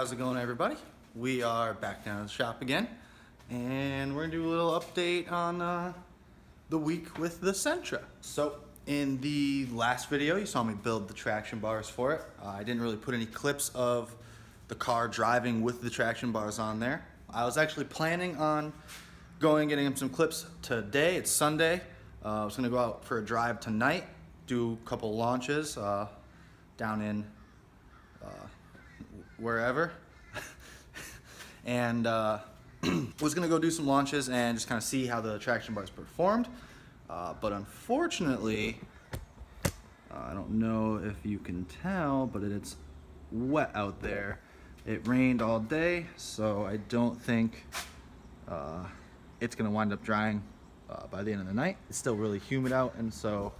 How's it going, everybody? We are back down at the shop again, and we're gonna do a little update on the week with the Sentra. So in the last video, you saw me build the traction bars for it. I didn't really put any clips of the car driving with the traction bars on there. I was actually planning on going and getting him some clips today. It's Sunday. I was gonna go out for a drive tonight, do a couple launches down in wherever, and was gonna go do some launches and just kind of see how the traction bars performed. But unfortunately, I don't know if you can tell, but it's wet out there. It rained all day, so I don't think it's gonna wind up drying by the end of the night. It's still really humid out, and so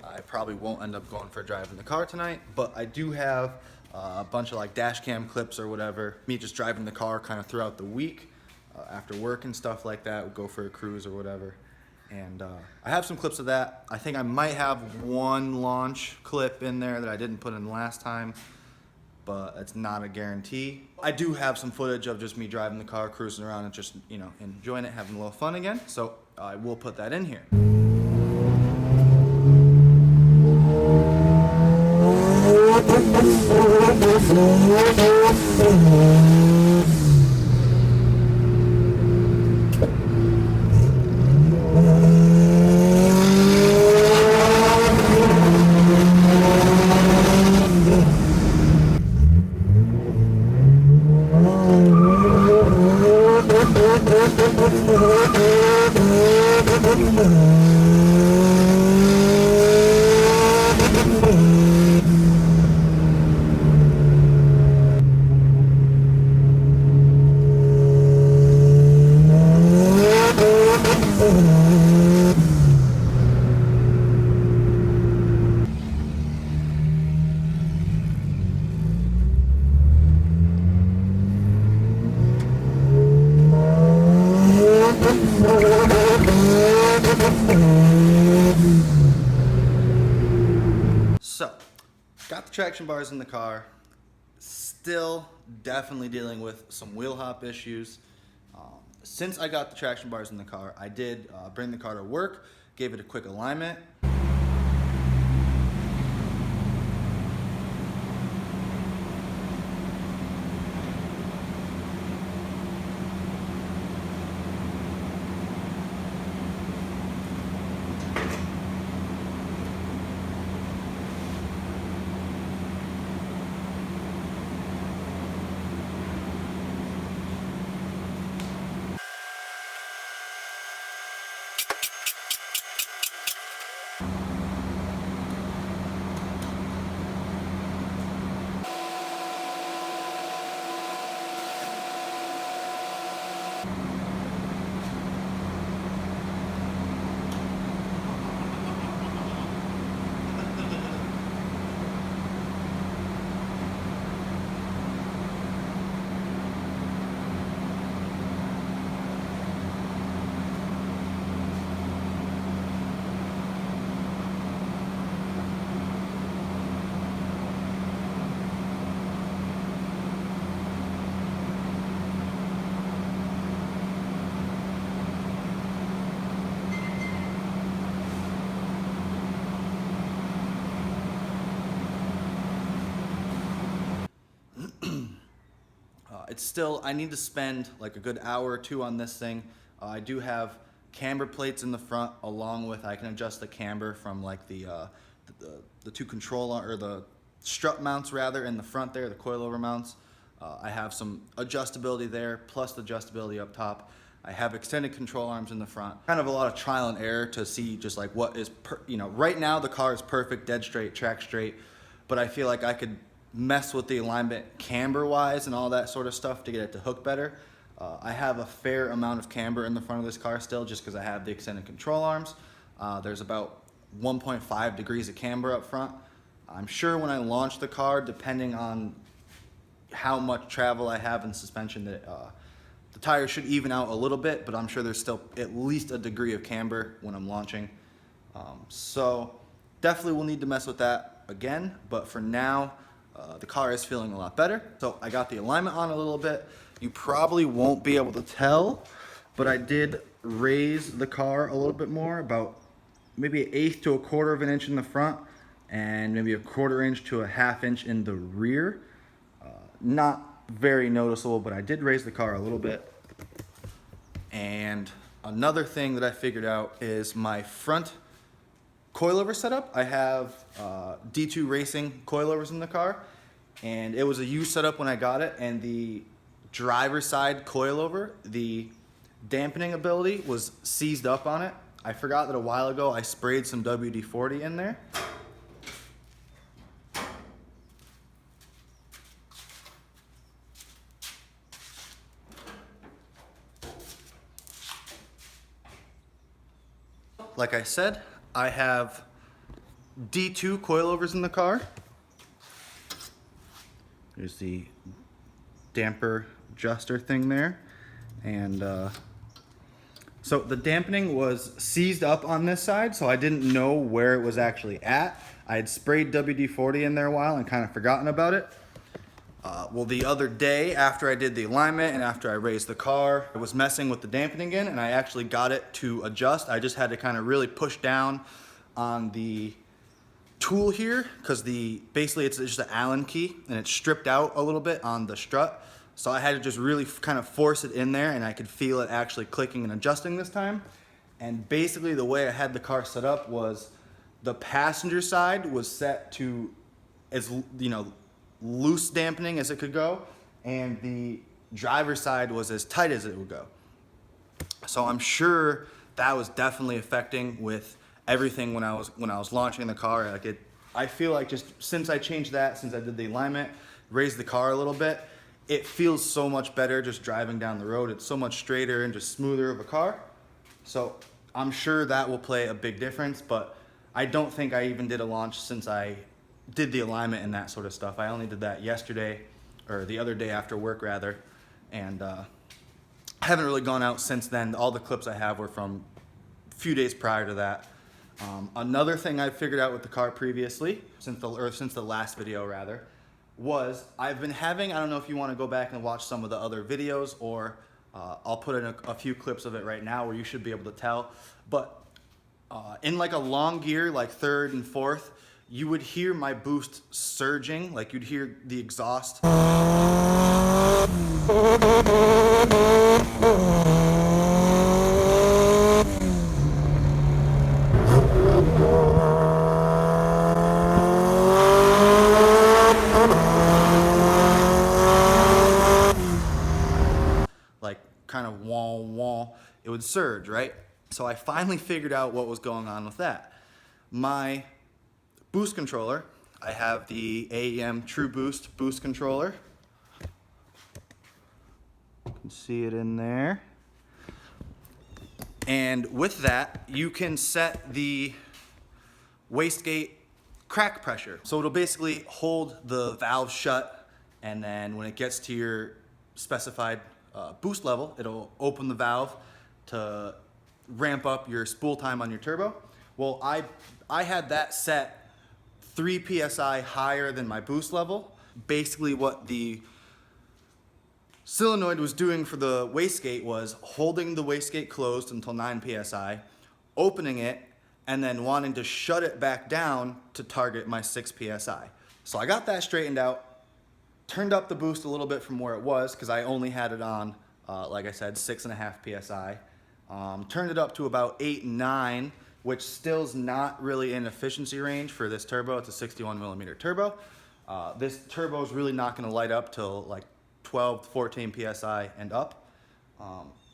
I probably won't end up going for a drive in the car tonight. But I do have a bunch of like dash cam clips or whatever, me just driving the car kind of throughout the week after work and stuff like that. We'll go for a cruise or whatever, and I have some clips of that. I think I might have one launch clip in there that I didn't put in last time, but it's not a guarantee. I do have some footage of just me driving the car, cruising around, and just, you know, enjoying it, having a little fun again, so I will put that in here. So, got the traction bars in the car. Still definitely dealing with some wheel hop issues. Since I got the traction bars in the car, I did bring the car to work, gave it a quick alignment. It's still, I need to spend like a good hour or two on this thing. I do have camber plates in the front, along with, I can adjust the camber from like the two control, or the strut mounts rather, in the front there, the coilover mounts. I have some adjustability there, plus the adjustability up top. I have extended control arms in the front. Kind of a lot of trial and error to see just like what is, you know, right now the car is perfect, dead straight, track straight, but I feel like I could mess with the alignment camber wise and all that sort of stuff to get it to hook better. I have a fair amount of camber in the front of this car still, just because I have the extended control arms. There's about 1.5 degrees of camber up front. I'm sure when I launch the car, depending on how much travel I have in suspension, that the tires should even out a little bit, but I'm sure there's still at least a degree of camber when I'm launching. So definitely will need to mess with that again, but for now, the car is feeling a lot better. So I got the alignment on a little bit. You probably won't be able to tell, but I did raise the car a little bit more, about maybe 1/8 to 1/4 of an inch in the front and maybe 1/4 inch to 1/2 inch in the rear. Not very noticeable, but I did raise the car a little bit. And another thing that I figured out is my front coilover setup. I have D2 Racing coilovers in the car, and it was a used setup when I got it, and the driver's side coilover, the dampening ability was seized up on it. I forgot that a while ago I sprayed some WD-40 in there. Like I said, I have D2 coilovers in the car. There's the damper adjuster thing there. And so the dampening was seized up on this side, so I didn't know where it was actually at. I had sprayed WD-40 in there a while and kind of forgotten about it. Well, the other day after I did the alignment and after I raised the car, I was messing with the dampening again, and I actually got it to adjust. I just had to kind of really push down on the tool here, because basically it's just an Allen key and it's stripped out a little bit on the strut. So I had to just really kind of force it in there, and I could feel it actually clicking and adjusting this time. And basically the way I had the car set up was the passenger side was set to, as loose dampening as it could go, and the driver's side was as tight as it would go. So I'm sure that was definitely affecting with everything when I was launching the car. I feel like just since I changed that, since I did the alignment, raised the car a little bit, it feels so much better just driving down the road. It's so much straighter and just smoother of a car. So I'm sure that will play a big difference, but I don't think I even did a launch since I did the alignment and that sort of stuff. I only did that yesterday, or the other day after work rather, and I haven't really gone out since then. All the clips I have were from a few days prior to that. Another thing I figured out with the car previously, since the last video rather, was I've been having, I don't know if you want to go back and watch some of the other videos, or I'll put in a few clips of it right now where you should be able to tell, but in like a long gear, like third and fourth, you would hear my boost surging, like you'd hear the exhaust. Like kind of wah wah, it would surge, right? So I finally figured out what was going on with that. My boost controller, I have the AEM True Boost boost controller. You can see it in there. And with that, you can set the wastegate crack pressure. So it'll basically hold the valve shut, and then when it gets to your specified boost level, it'll open the valve to ramp up your spool time on your turbo. Well, I had that set 3 psi higher than my boost level. Basically what the solenoid was doing for the wastegate was holding the wastegate closed until 9 psi, opening it, and then wanting to shut it back down to target my 6 psi. So I got that straightened out, turned up the boost a little bit from where it was, because I only had it on, like I said, 6.5 psi. Turned it up to about 8, 9, which still is not really in efficiency range for this turbo. It's a 61 millimeter turbo. This turbo is really not going to light up till like 12, 14 psi and up.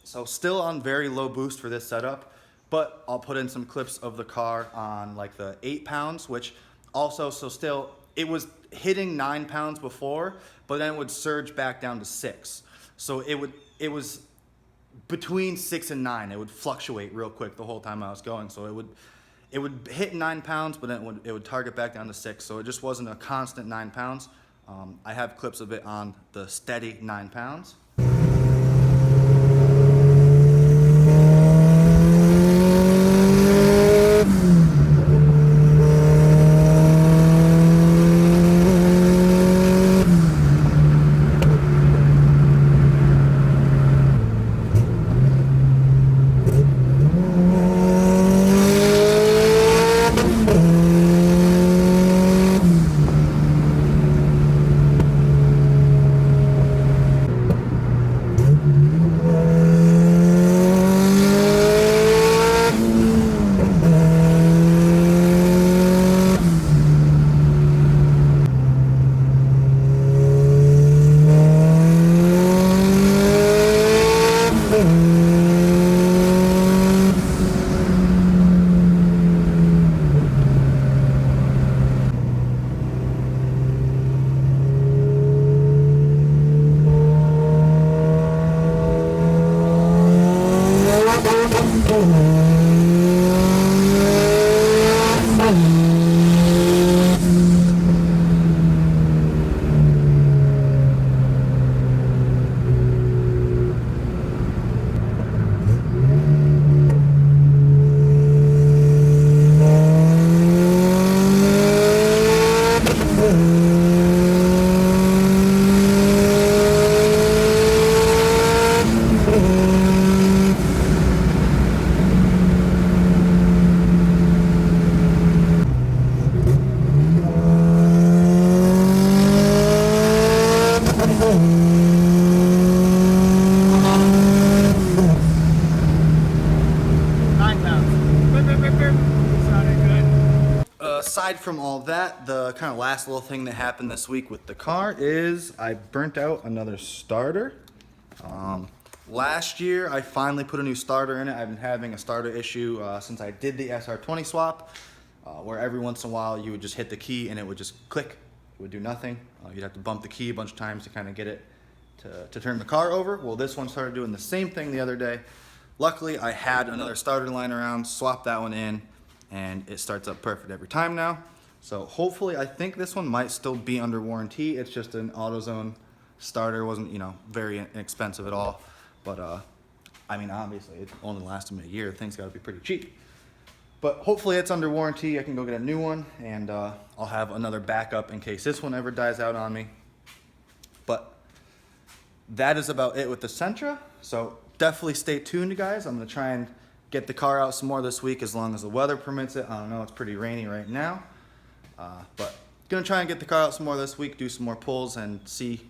So still on very low boost for this setup, but I'll put in some clips of the car on like the 8 pounds, which also, so still, it was hitting 9 pounds before, but then it would surge back down to 6. So it was between 6 and 9. It would fluctuate real quick the whole time I was going. So it would hit 9 pounds, but then it would target back down to 6. So it just wasn't a constant 9 pounds. I have clips of it on the steady 9 pounds. Aside from all that, the kind of last little thing that happened this week with the car is I burnt out another starter. Last year, I finally put a new starter in it. I've been having a starter issue since I did the SR20 swap, where every once in a while you would just hit the key and it would just click. It would do nothing. You'd have to bump the key a bunch of times to kind of get it to turn the car over. Well, this one started doing the same thing the other day. Luckily, I had another starter lying around, swapped that one in, and it starts up perfect every time now. So hopefully, I think this one might still be under warranty. It's just an AutoZone starter. Wasn't, you know, very inexpensive at all. But I mean, obviously, it only lasted me a year. Things got to be pretty cheap. But hopefully, it's under warranty. I can go get a new one, and I'll have another backup in case this one ever dies out on me. But that is about it with the Sentra. So definitely stay tuned, guys. I'm gonna try and get the car out some more this week as long as the weather permits it. I don't know, it's pretty rainy right now. But gonna try and get the car out some more this week, do some more pulls, and see